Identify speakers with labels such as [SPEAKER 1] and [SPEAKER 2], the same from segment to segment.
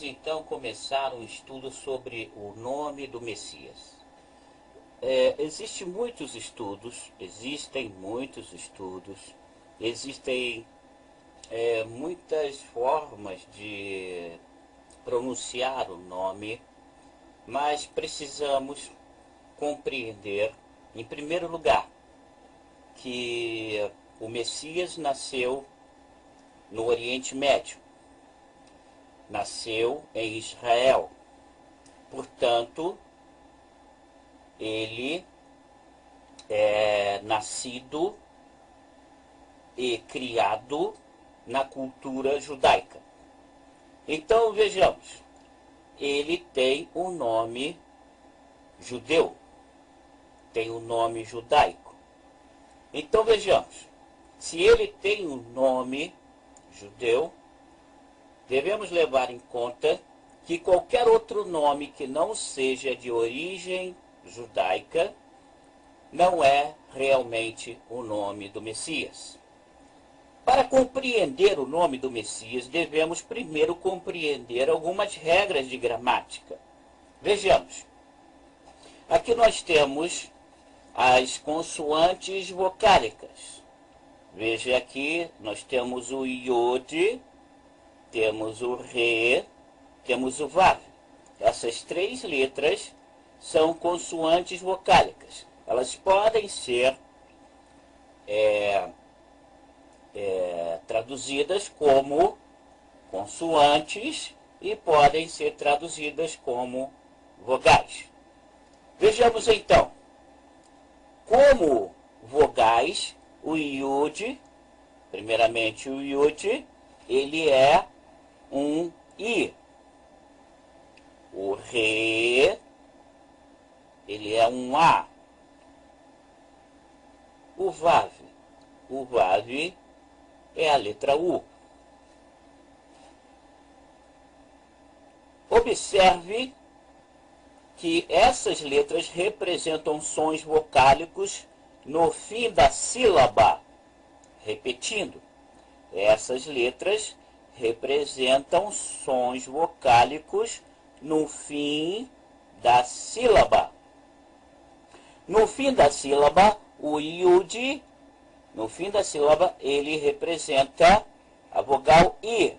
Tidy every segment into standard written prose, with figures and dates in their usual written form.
[SPEAKER 1] então começar um estudo sobre o nome do Messias. Existem muitos estudos, existem muitas formas de pronunciar o nome, mas precisamos compreender, em primeiro lugar, que o Messias nasceu no Oriente Médio, nasceu em Israel. Portanto, ele é nascido e criado na cultura judaica. Então, vejamos, ele tem um nome judeu, tem um nome judaico. Então, vejamos, se ele tem um nome judeu, devemos levar em conta que qualquer outro nome que não seja de origem judaica não é realmente o nome do Messias. Para compreender o nome do Messias, devemos primeiro compreender algumas regras de gramática. Vejamos, aqui nós temos as consoantes vocálicas. Veja aqui, nós temos o Yod, temos o Re, temos o Vav. Essas três letras são consoantes vocálicas. Elas podem ser traduzidas como consoantes e podem ser traduzidas como vogais. Vejamos então, como vogais, o Yud, primeiramente o Yud, ele é um I. O Re, ele é um A. O Vav é a letra U. Observe que essas letras representam sons vocálicos no fim da sílaba. Repetindo, essas letras representam sons vocálicos no fim da sílaba. No fim da sílaba, o Yud, no fim da sílaba, ele representa a vogal I.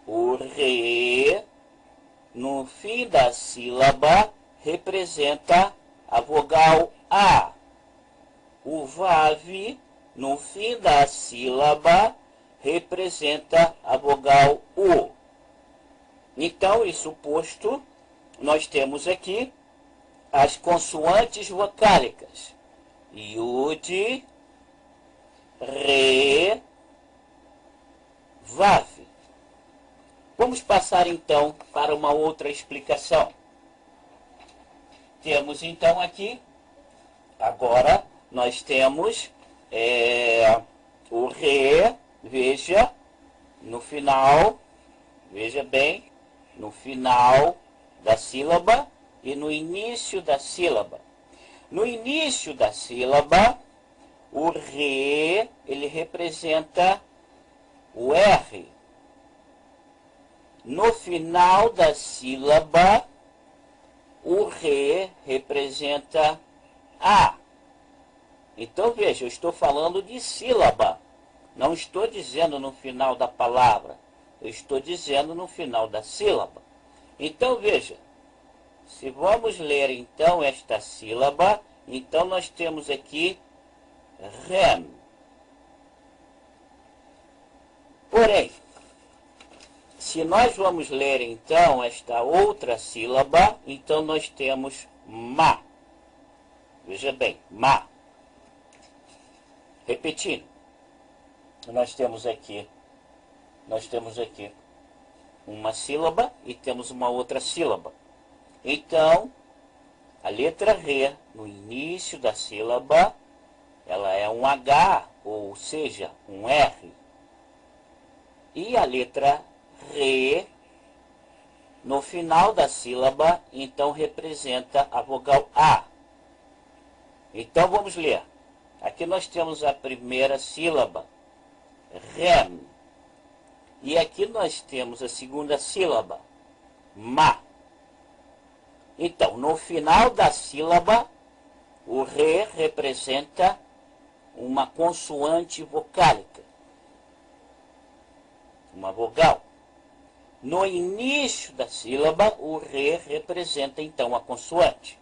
[SPEAKER 1] O Re, no fim da sílaba, representa a vogal A. O Vav, no fim da sílaba, representa a vogal U. Então, isso posto, nós temos aqui as consoantes vocálicas. Yud, Re, Vav. Vamos passar então para uma outra explicação. Temos então aqui, agora nós temos o Re, veja, no final, veja bem, no final da sílaba e no início da sílaba. No início da sílaba, o Re, ele representa o R. No final da sílaba, o Re representa A. Então, veja, eu estou falando de sílaba. Não estou dizendo no final da palavra. Eu estou dizendo no final da sílaba. Então, veja, se vamos ler então esta sílaba, então nós temos aqui Rem. Porém, se nós vamos ler então esta outra sílaba, então nós temos Ma. Veja bem, Ma. Repetindo, nós temos aqui uma sílaba e temos uma outra sílaba. Então, a letra Re, no início da sílaba, ela é um H, ou seja, um R. E a letra Re, no final da sílaba, então representa a vogal A. Então, vamos ler. Aqui nós temos a primeira sílaba, Rem. E aqui nós temos a segunda sílaba, ma. Então, no final da sílaba, o re representa uma consoante vocálica, uma vogal. No início da sílaba, o re representa então a consoante.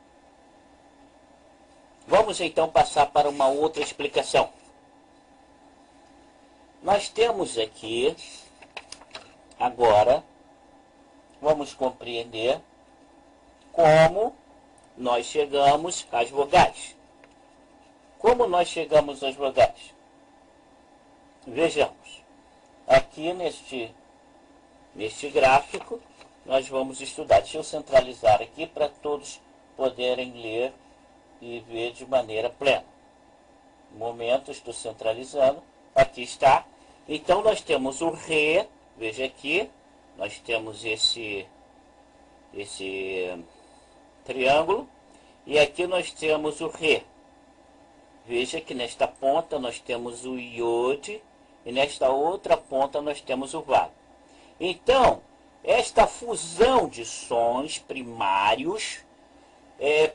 [SPEAKER 1] Vamos então passar para uma outra explicação. Nós temos aqui, agora, vamos compreender como nós chegamos às vogais. Como nós chegamos às vogais? Vejamos. Aqui neste gráfico, nós vamos estudar. Deixa eu centralizar aqui para todos poderem ler e ver de maneira plena. No momento, estou centralizando. Aqui está. Então, nós temos o re. Veja aqui. Nós temos esse triângulo. E aqui nós temos o re. Veja que nesta ponta nós temos o iode. E nesta outra ponta nós temos o vav. Então, esta fusão de sons primários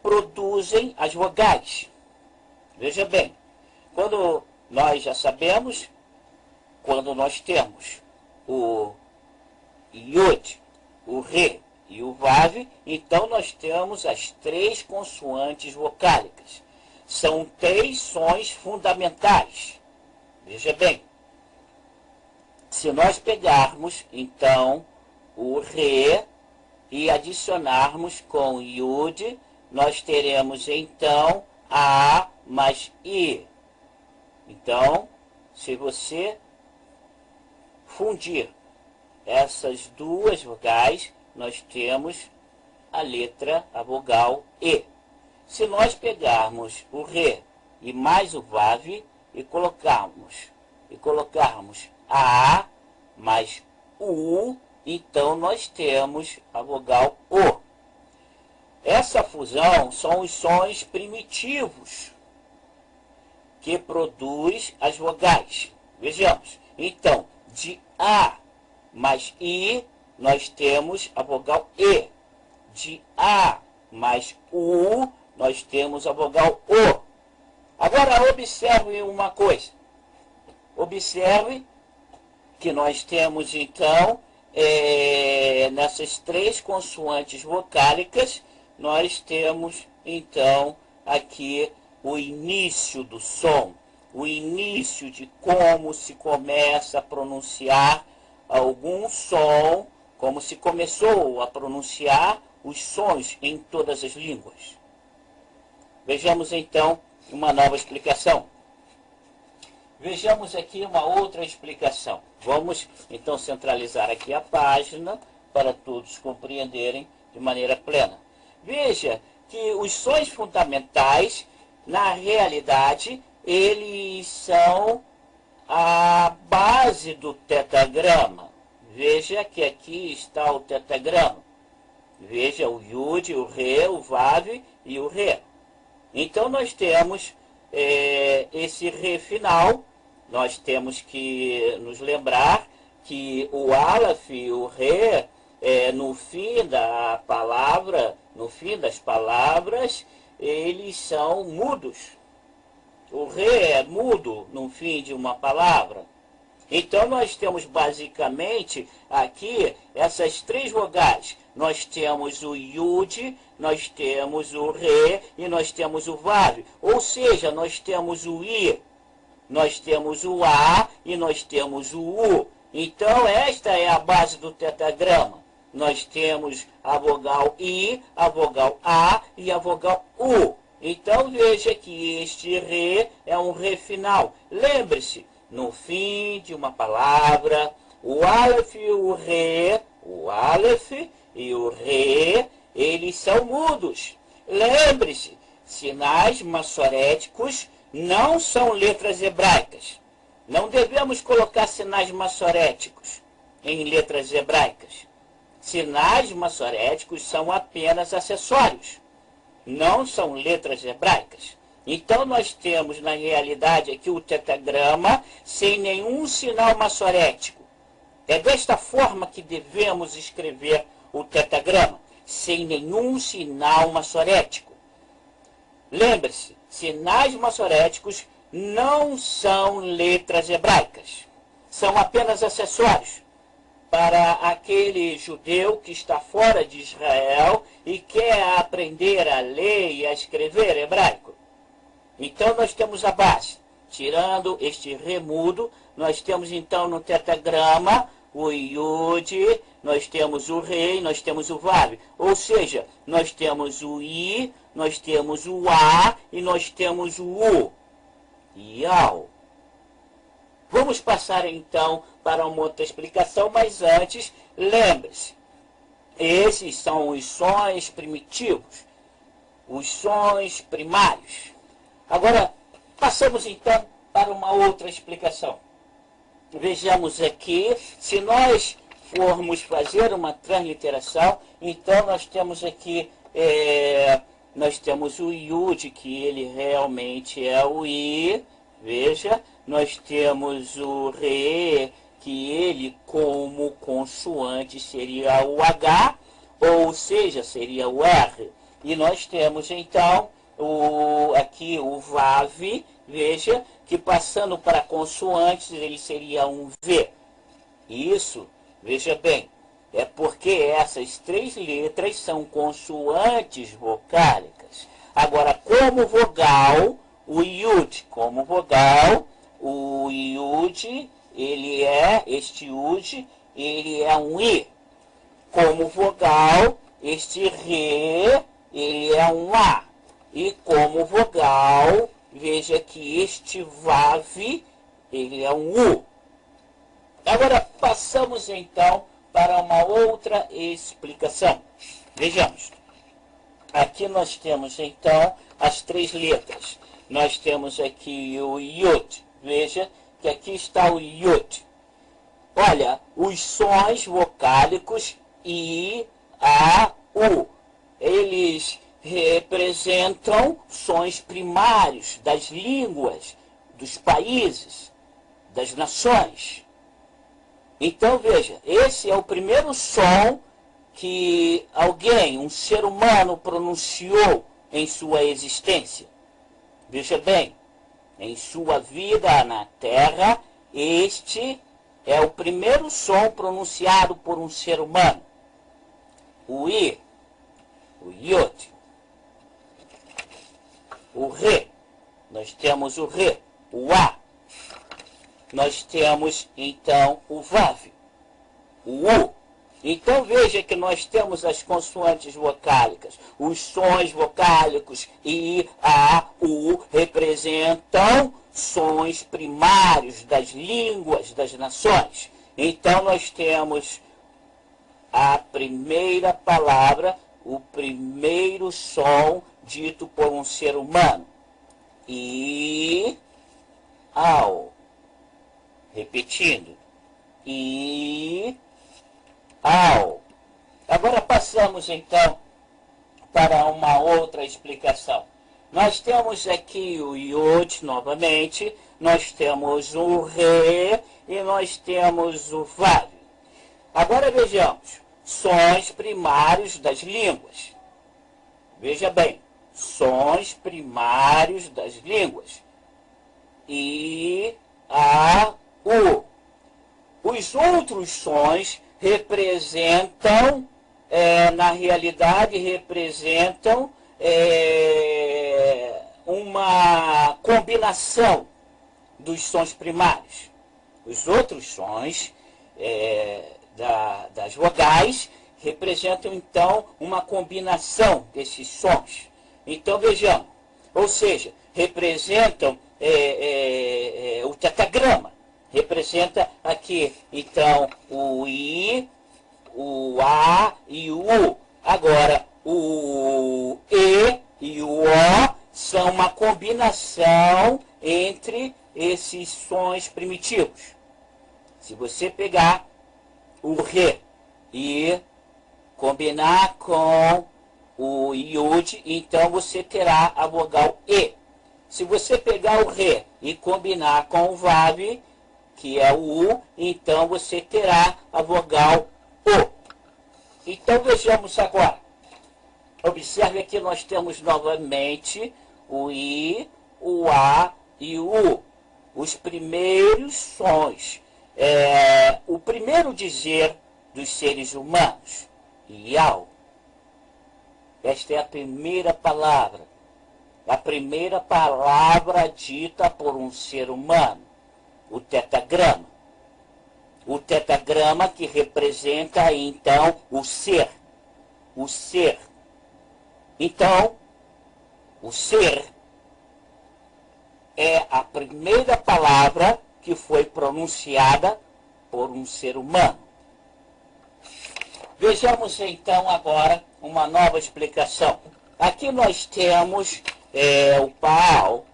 [SPEAKER 1] produzem as vogais. Veja bem, quando nós já sabemos, quando nós temos o iode, o re e o vav, então nós temos as três consoantes vocálicas. São três sons fundamentais. Veja bem, se nós pegarmos, então, o re e adicionarmos com o iude, nós teremos, então, a mais i. Então, se você fundir essas duas vogais, nós temos a vogal e. Se nós pegarmos o re e mais o vav e colocarmos a mais u, então nós temos a vogal o. Essa fusão são os sons primitivos que produz as vogais. Vejamos. Então, de a mais i, nós temos a vogal e. De a mais u, nós temos a vogal o. Agora, observe uma coisa. Observe que nós temos, então, nessas três consoantes vocálicas, nós temos, então, aqui o início do som, o início de como se começa a pronunciar algum som, como se começou a pronunciar os sons em todas as línguas. Vejamos, então, uma nova explicação. Vejamos aqui uma outra explicação. Vamos, então, centralizar aqui a página para todos compreenderem de maneira plena. Veja que os sons fundamentais, na realidade, eles são a base do tetagrama. Veja que aqui está o tetagrama. Veja o iude, o re, o vav e o re. Então, nós temos esse re final. Nós temos que nos lembrar que o aleph e o re, no fim da palavra, no fim das palavras, eles são mudos. O re é mudo no fim de uma palavra. Então, nós temos basicamente aqui essas três vogais. Nós temos o iude, nós temos o re e nós temos o vav. Ou seja, nós temos o i, nós temos o a e nós temos o u. Então, esta é a base do tetagrama. Nós temos a vogal i, a vogal a e a vogal u. Então, veja que este re é um re final. Lembre-se, no fim de uma palavra, o aleph e o aleph e o re, eles são mudos. Lembre-se, sinais massoréticos não são letras hebraicas. Não devemos colocar sinais massoréticos em letras hebraicas. Sinais massoréticos são apenas acessórios, não são letras hebraicas. Então, nós temos, na realidade, aqui o tetagrama sem nenhum sinal massorético. É desta forma que devemos escrever o tetagrama, sem nenhum sinal maçorético. Lembre-se, sinais maçoréticos não são letras hebraicas. São apenas acessórios para aquele judeu que está fora de Israel e quer aprender a ler e a escrever hebraico. Então nós temos a base. Tirando este remudo, nós temos então no tetagrama o Yud, nós temos o Re, nós temos o Vav. Ou seja, nós temos o I, nós temos o A e nós temos o U. Yau. Vamos passar então para uma outra explicação, mas antes, lembre-se, esses são os sons primitivos, os sons primários. Agora, passamos então para uma outra explicação. Vejamos aqui, se nós formos fazer uma transliteração, então nós temos aqui, nós temos o Yud, que ele realmente é o I, veja, nós temos o Re, que ele como consoante seria o H, ou seja, seria o R. E nós temos então aqui o Vav, veja, que passando para consoantes ele seria um V. Isso, veja bem, é porque essas três letras são consoantes vocálicas. Agora, como vogal, o Yud, como vogal, o Yud, este Yud, ele é um I. Como vogal, este Re, ele é um A. E como vogal, veja que este Vav, ele é um U. Agora, passamos então para uma outra explicação. Vejamos. Aqui nós temos então as três letras. Nós temos aqui o Yud. Veja que aqui está o Yud. Olha, os sons vocálicos I, A, U. Eles representam sons primários das línguas, dos países, das nações. Então, veja, esse é o primeiro som que alguém, um ser humano, pronunciou em sua existência. Veja bem, em sua vida na Terra, este é o primeiro som pronunciado por um ser humano. O I, o Yod, o Re, nós temos o Re, o A, nós temos então o Vav, o U. Então veja que nós temos as consoantes vocálicas, os sons vocálicos I, A, U representam sons primários das línguas das nações. Então nós temos a primeira palavra, o primeiro som dito por um ser humano. I, ao. Repetindo. I, ao. Agora passamos então para uma outra explicação. Nós temos aqui o Yod novamente, nós temos o Re e nós temos o Vav. Agora vejamos, sons primários das línguas. Veja bem, sons primários das línguas. I, A, U. Os outros sons representam, na realidade, representam uma combinação dos sons primários. Os outros sons das vogais representam, então, uma combinação desses sons. Então, vejamos, ou seja, representam o tetagrama. Representa aqui, então, o I, o A e o U. Agora, o E e o O são uma combinação entre esses sons primitivos. Se você pegar o Re e combinar com o Yud, então você terá a vogal E. Se você pegar o Re e combinar com o Vav, que é o U, então você terá a vogal O. Então vejamos agora. Observe que nós temos novamente o I, o A e o U. Os primeiros sons. O primeiro dizer dos seres humanos. Iau. Esta é a primeira palavra. A primeira palavra dita por um ser humano. O tetagrama. O tetagrama que representa, então, o ser. O ser. Então, o ser é a primeira palavra que foi pronunciada por um ser humano. Vejamos então agora uma nova explicação. Aqui nós temos o PAAL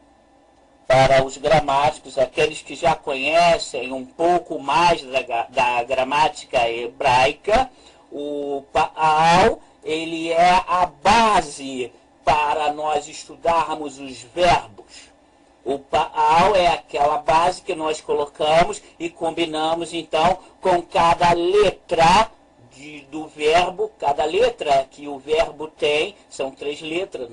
[SPEAKER 1] para os gramáticos, aqueles que já conhecem um pouco mais da gramática hebraica. O PAAL, ele é a base para nós estudarmos os verbos. O PAAL é aquela base que nós colocamos e combinamos, então, com cada letra do verbo. Cada letra que o verbo tem, são três letras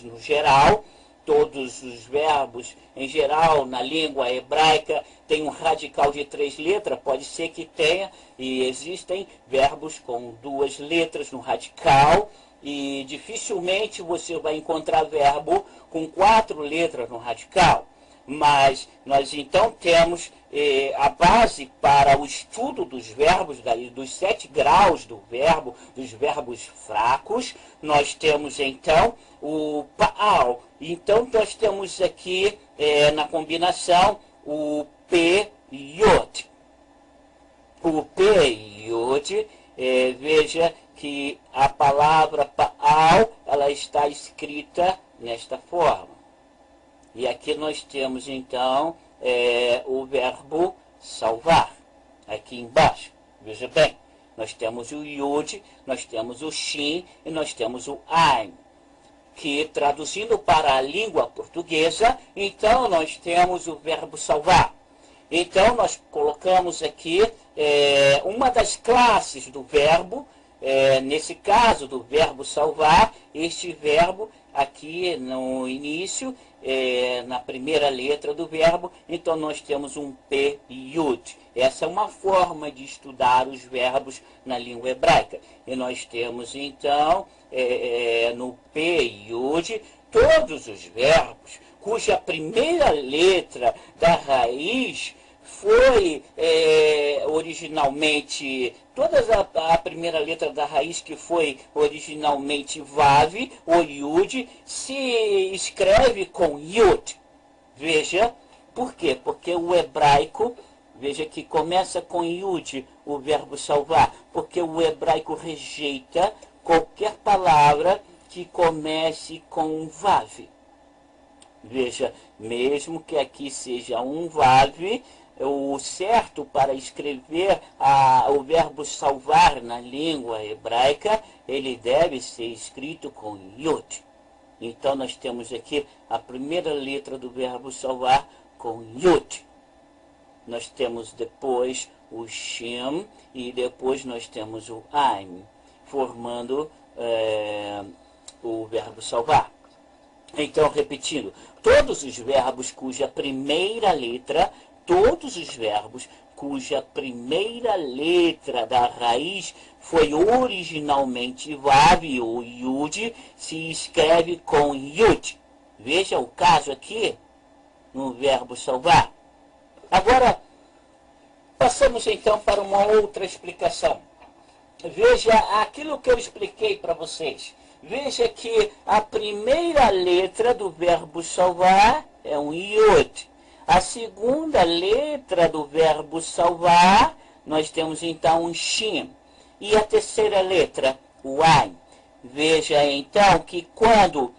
[SPEAKER 1] no geral. Todos os verbos, em geral, na língua hebraica, tem um radical de 3 letras. Pode ser que tenha, e existem verbos com 2 letras no radical, e dificilmente você vai encontrar verbo com 4 letras no radical. Mas nós então temos a base para o estudo dos verbos, dos 7 graus do verbo, dos verbos fracos. Nós temos então o PAAL. Então nós temos aqui na combinação o P Yod. O P Yod, veja que a palavra PAAL, ela está escrita nesta forma. E aqui nós temos então o verbo salvar, aqui embaixo. Veja bem, nós temos o Yud, nós temos o Shin e nós temos o Ain, que traduzindo para a língua portuguesa, então nós temos o verbo salvar. Então nós colocamos aqui uma das classes do verbo, nesse caso do verbo salvar, este verbo aqui no início, na primeira letra do verbo, então nós temos um P Yud. Essa é uma forma de estudar os verbos na língua hebraica. E nós temos então no P Yud todos os verbos cuja primeira letra da raiz foi originalmente, a primeira letra da raiz que foi originalmente Vav, ou Yud, se escreve com Yud. Veja, por quê? Porque o hebraico, veja que começa com Yud, o verbo salvar, porque o hebraico rejeita qualquer palavra que comece com Vav. Veja, mesmo que aqui seja um Vav, o certo para escrever o verbo salvar na língua hebraica, ele deve ser escrito com Yod. Então nós temos aqui a primeira letra do verbo salvar com Yod. Nós temos depois o Shem e depois nós temos o Ain, formando o verbo salvar. Então, repetindo, todos os verbos cuja primeira letra da raiz foi originalmente Vav ou Yud, se escreve com Yud. Veja o caso aqui no verbo salvar. Agora, passamos então para uma outra explicação. Veja aquilo que eu expliquei para vocês. Veja que a primeira letra do verbo salvar é um Yud. A segunda letra do verbo salvar, nós temos então um Shin. E a terceira letra, o Ain. Veja então que quando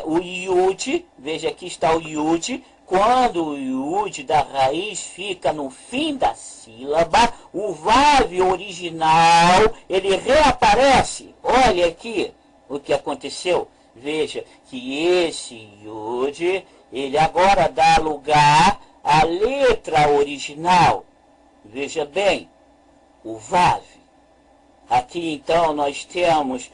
[SPEAKER 1] o Yud, veja aqui está o Yud, quando o Yud da raiz fica no fim da sílaba, o Vav original, ele reaparece. Olha aqui o que aconteceu. Veja que esse Yud, ele agora dá lugar à letra original. Veja bem, o Vav. Aqui então nós temos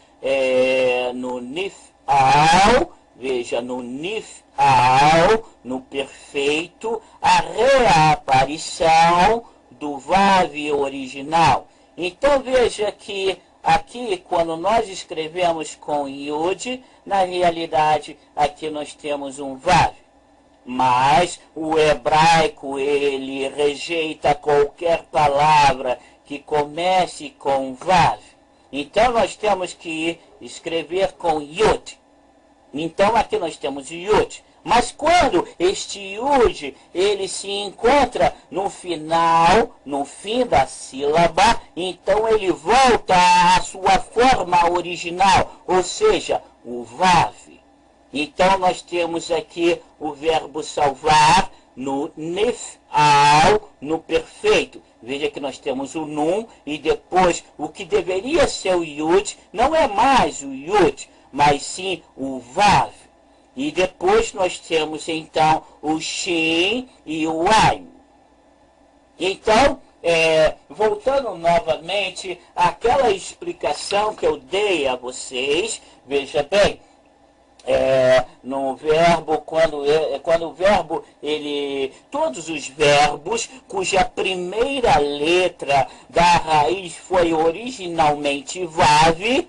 [SPEAKER 1] no Nif'al, veja, no Nif'al, no perfeito, a reaparição do Vav original. Então veja que aqui, quando nós escrevemos com Yud, na realidade aqui nós temos um Vav. Mas o hebraico, ele rejeita qualquer palavra que comece com Vav. Então nós temos que escrever com Yud. Então aqui nós temos Yud. Mas quando este Yud, ele se encontra no final, no fim da sílaba, então ele volta à sua forma original, ou seja, o Vav. Então nós temos aqui o verbo salvar no Nif'al, no perfeito. Veja que nós temos o Nun e depois o que deveria ser o Yud, não é mais o Yud, mas sim o Vav. E depois nós temos então o Shin e o Ain. Então, voltando novamente àquela explicação que eu dei a vocês, veja bem, no verbo, quando o verbo, todos os verbos cuja primeira letra da raiz foi originalmente Vav,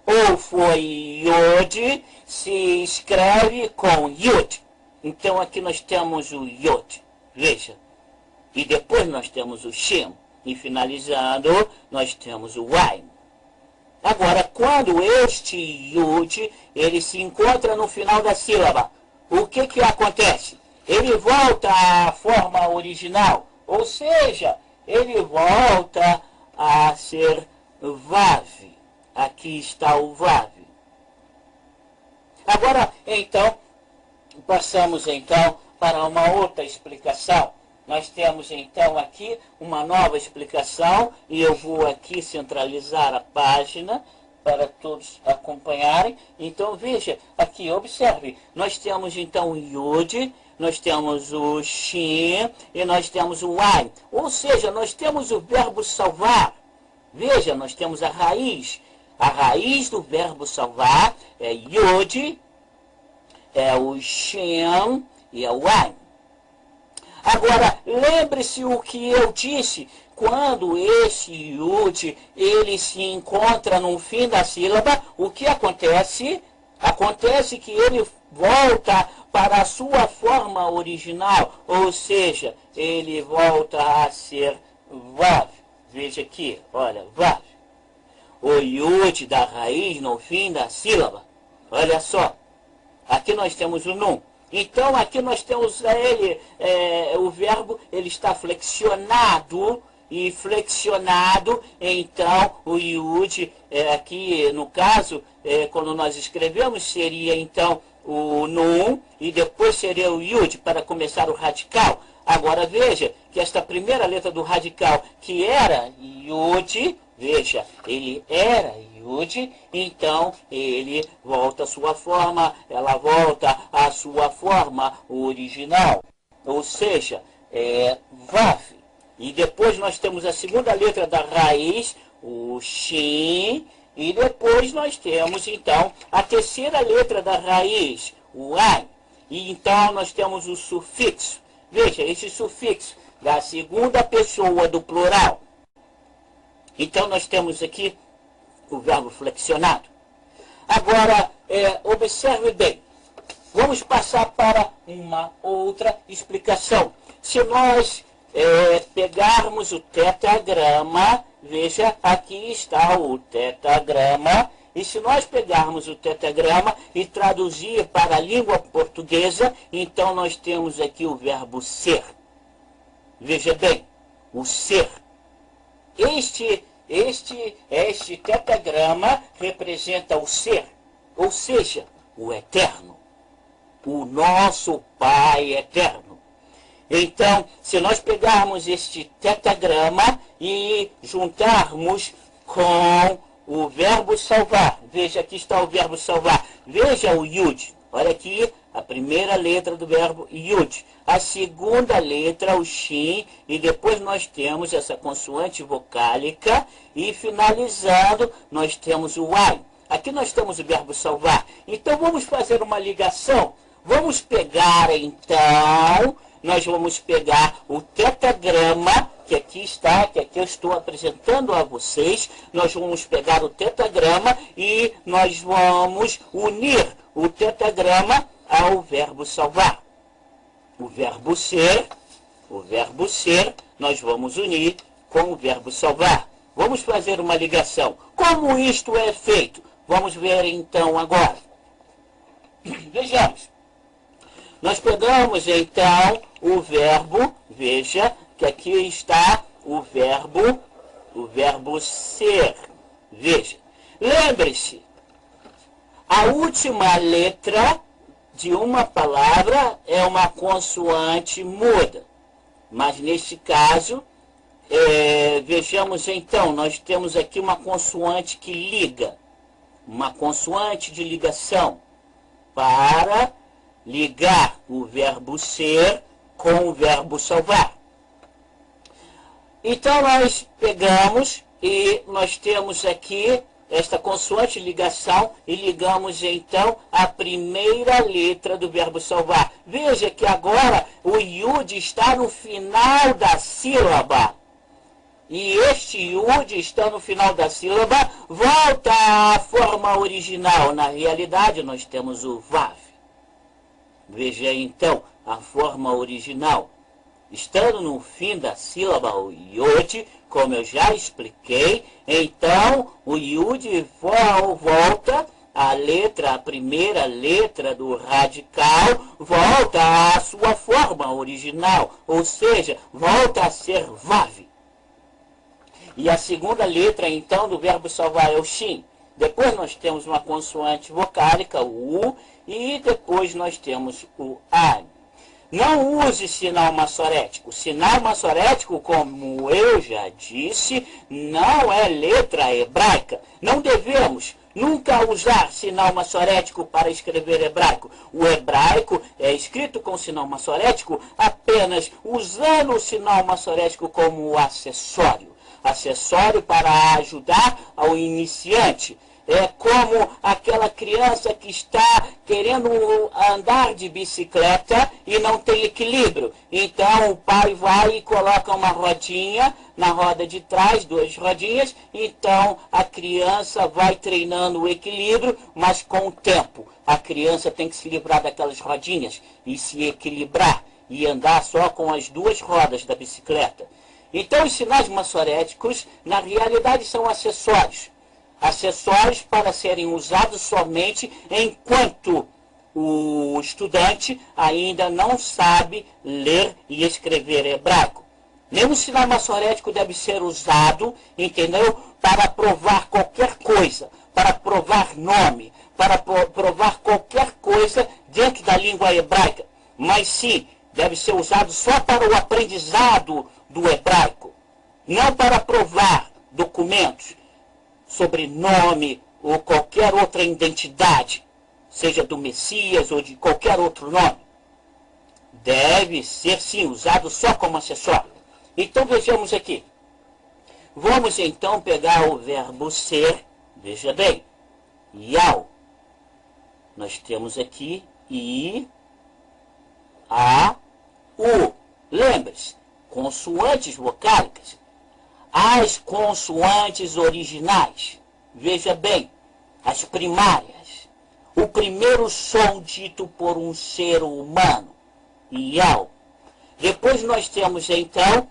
[SPEAKER 1] ou foi Yod, se escreve com Yud. Então aqui nós temos o Yod, veja. E depois nós temos o Shem. E finalizando, nós temos o Ain. Agora, quando este Yud, ele se encontra no final da sílaba, o que acontece? Ele volta à forma original, ou seja, ele volta a ser Vav. Aqui está o Vav. Agora, então, passamos então para uma outra explicação. Nós temos então aqui uma nova explicação e eu vou aqui centralizar a página para todos acompanharem. Então veja, aqui observe, nós temos então o Yud, nós temos o Shin e nós temos o Ain. Ou seja, nós temos o verbo salvar. Veja, nós temos a raiz. A raiz do verbo salvar é Yud, é o Shem e é o Ain. Agora, lembre-se o que eu disse, quando esse Yud, ele se encontra no fim da sílaba, o que acontece? Acontece que ele volta para a sua forma original, ou seja, ele volta a ser Vav. Veja aqui, olha, Vav. O Yud da raiz no fim da sílaba. Olha só, aqui nós temos o Nun. Então aqui nós temos o verbo, ele está flexionado, e flexionado, então o Yud, aqui no caso, quando nós escrevemos, seria então o Nun, e depois seria o Yud, para começar o radical. Agora veja que esta primeira letra do radical, que era Yud, veja, ele era Yud, então ele volta à sua forma, ela volta à sua forma original, ou seja, Vav. E depois nós temos a segunda letra da raiz, o Shin, e depois nós temos então a terceira letra da raiz, o Ain. E então nós temos o sufixo. Veja, esse sufixo da segunda pessoa do plural. Então nós temos aqui o verbo flexionado. Agora, observe bem. Vamos passar para uma outra explicação. Se nós pegarmos o tetragrama, veja, aqui está o tetragrama, e se nós pegarmos o tetragrama e traduzir para a língua portuguesa, então nós temos aqui o verbo ser. Veja bem, o ser. Este tetragrama representa o ser, ou seja, o eterno, o nosso Pai eterno. Então, se nós pegarmos este tetragrama e juntarmos com o verbo salvar, veja, aqui está o verbo salvar, veja o Yud, olha aqui, a primeira letra do verbo yud. A segunda letra, o shin, e depois nós temos essa consoante vocálica, e finalizando, nós temos o ai. Aqui nós temos o verbo salvar. Então vamos fazer uma ligação. Vamos pegar então, nós vamos pegar o tetagrama, que aqui está, que aqui eu estou apresentando a vocês. Nós vamos pegar o tetagrama e nós vamos unir o tetagrama ao verbo salvar. O verbo ser, nós vamos unir com o verbo salvar. Vamos fazer uma ligação. Como isto é feito? Vamos ver então agora. Vejamos. Nós pegamos então o verbo, veja que aqui está o verbo ser. Veja. Lembre-se, a última letra de uma palavra é uma consoante muda. Mas neste caso, vejamos então, nós temos aqui uma consoante que liga. Uma consoante de ligação para ligar o verbo ser com o verbo salvar. Então nós pegamos e nós temos aqui esta consoante ligação e ligamos então a primeira letra do verbo salvar. Veja que agora o yud está no final da sílaba. E este yud está no final da sílaba, volta à forma original. Na realidade nós temos o vav. Veja então a forma original. Estando no fim da sílaba o yud, como eu já expliquei, então o yud volta a primeira letra do radical, volta à sua forma original, ou seja, volta a ser vav. E a segunda letra então do verbo salvar é o shin. Depois nós temos uma consoante vocálica, o u, e depois nós temos o a. Não use sinal massorético. Sinal massorético, como eu já disse, não é letra hebraica. Não devemos nunca usar sinal massorético para escrever hebraico. O hebraico é escrito com sinal massorético apenas usando o sinal massorético como acessório. Acessório para ajudar ao iniciante. É como aquela criança que está querendo andar de bicicleta e não tem equilíbrio. Então o pai vai e coloca uma rodinha na roda de trás, 2 rodinhas. Então a criança vai treinando o equilíbrio, mas com o tempo. A criança tem que se livrar daquelas rodinhas e se equilibrar e andar só com as 2 rodas da bicicleta. Então os sinais massoréticos, na realidade, são acessórios. Acessórios para serem usados somente enquanto o estudante ainda não sabe ler e escrever hebraico. Nenhum sinal massorético deve ser usado, entendeu? Para provar qualquer coisa, para provar nome, para provar qualquer coisa dentro da língua hebraica. Mas sim, deve ser usado só para o aprendizado do hebraico, não para provar documentos, sobrenome ou qualquer outra identidade, seja do Messias ou de qualquer outro nome. Deve ser, sim, usado só como acessório. Então vejamos aqui. Vamos então pegar o verbo ser, veja bem, yau. Nós temos aqui i, a, u. Lembre-se, consoantes vocálicas. As consoantes originais, veja bem, as primárias, o primeiro som dito por um ser humano, iau. Depois nós temos então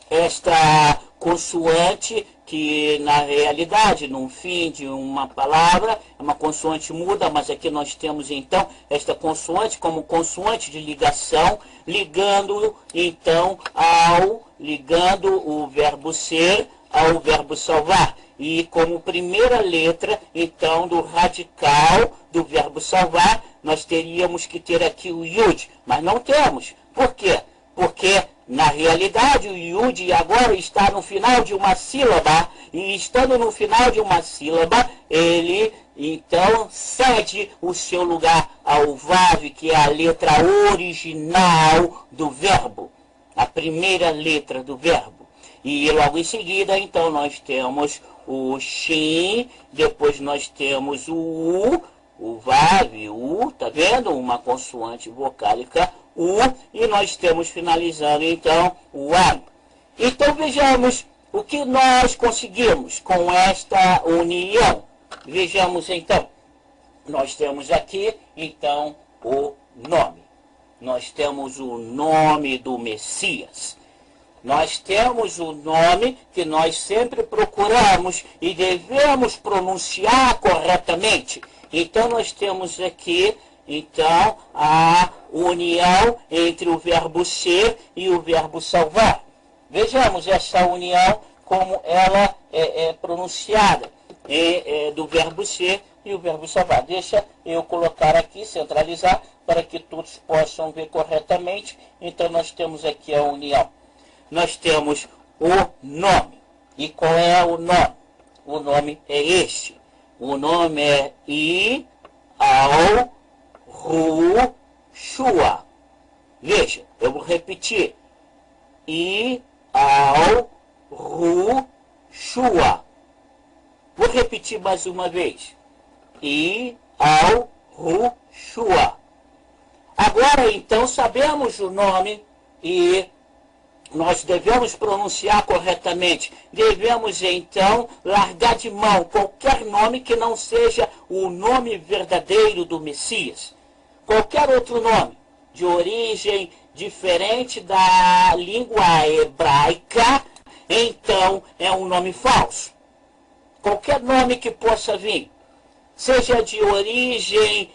[SPEAKER 1] esta consoante que na realidade, no fim de uma palavra, é uma consoante muda, mas aqui nós temos então esta consoante como consoante de ligação, ligando então ligando o verbo ser ao verbo salvar. E como primeira letra, então, do radical do verbo salvar, nós teríamos que ter aqui o yud, mas não temos. Por quê? Porque, na realidade, o yud agora está no final de uma sílaba, e estando no final de uma sílaba, ele, então, cede o seu lugar ao VAV, que é a letra original do verbo, a primeira letra do verbo. E logo em seguida, então, nós temos o shin, depois nós temos o VAV, o, tá vendo? Uma consoante vocálica, U, e nós temos finalizando, então, o A. Então, vejamos o que nós conseguimos com esta união. Vejamos, então. Nós temos aqui, então, o nome. Nós temos o nome do Messias. Nós temos o nome que nós sempre procuramos e devemos pronunciar corretamente. Então, nós temos aqui, então, a união entre o verbo ser e o verbo salvar. Vejamos essa união, como ela é pronunciada, do verbo ser e o verbo salvar. Deixa eu colocar aqui, centralizar, para que todos possam ver corretamente. Então, nós temos aqui a união. Nós temos o nome. E qual é o nome? O nome é este. O nome é I-Ao-Ru-Shua. Veja, eu vou repetir. I-Ao-Ru-Shua. Vou repetir mais uma vez. I-Ao-Ru-Shua. Agora, então, sabemos o nome e nós devemos pronunciar corretamente. Devemos, então, largar de mão qualquer nome que não seja o nome verdadeiro do Messias. Qualquer outro nome de origem diferente da língua hebraica, então, é um nome falso. Qualquer nome que possa vir, seja de origem,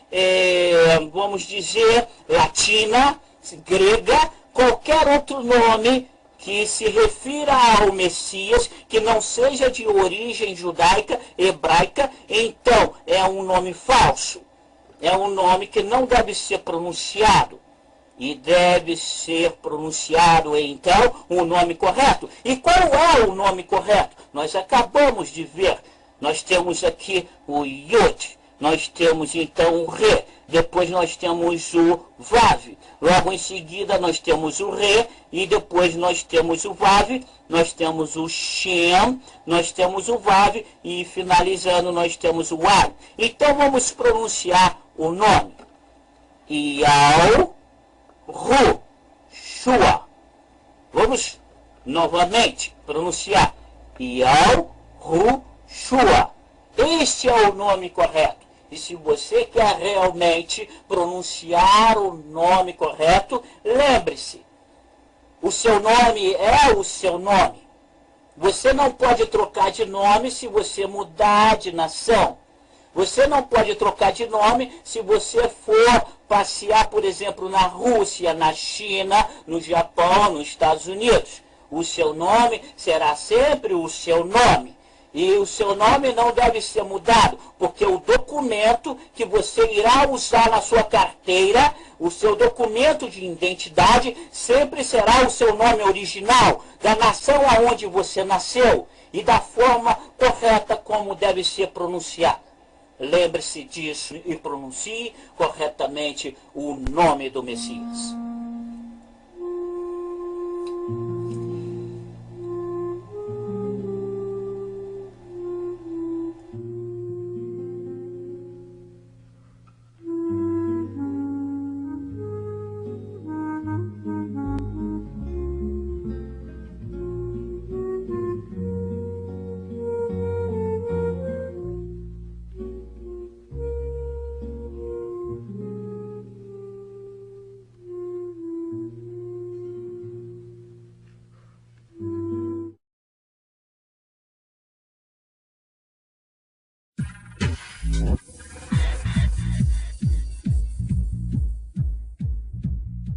[SPEAKER 1] vamos dizer, latina, grega, qualquer outro nome que se refira ao Messias, que não seja de origem judaica, hebraica, então é um nome falso. É um nome que não deve ser pronunciado. E deve ser pronunciado, então, o nome correto. E qual é o nome correto? Nós acabamos de ver. Nós temos aqui o Yod. Nós temos, então, o Re. Depois nós temos o Vav. Logo em seguida nós temos o Re. E depois nós temos o Vav. Nós temos o Shem. Nós temos o Vav. E finalizando nós temos o A. Então vamos pronunciar o nome. Iau. Ru, Shua. Vamos novamente pronunciar. Iau, Ru, Shua. Este é o nome correto. E se você quer realmente pronunciar o nome correto, lembre-se, o seu nome é o seu nome. Você não pode trocar de nome se você mudar de nação. Você não pode trocar de nome se você for passear, por exemplo, na Rússia, na China, no Japão, nos Estados Unidos. O seu nome será sempre o seu nome. E o seu nome não deve ser mudado, porque o documento que você irá usar na sua carteira, o seu documento de identidade, sempre será o seu nome original, da nação aonde você nasceu e da forma correta como deve ser pronunciado. Lembre-se disso e pronuncie corretamente o nome do Messias.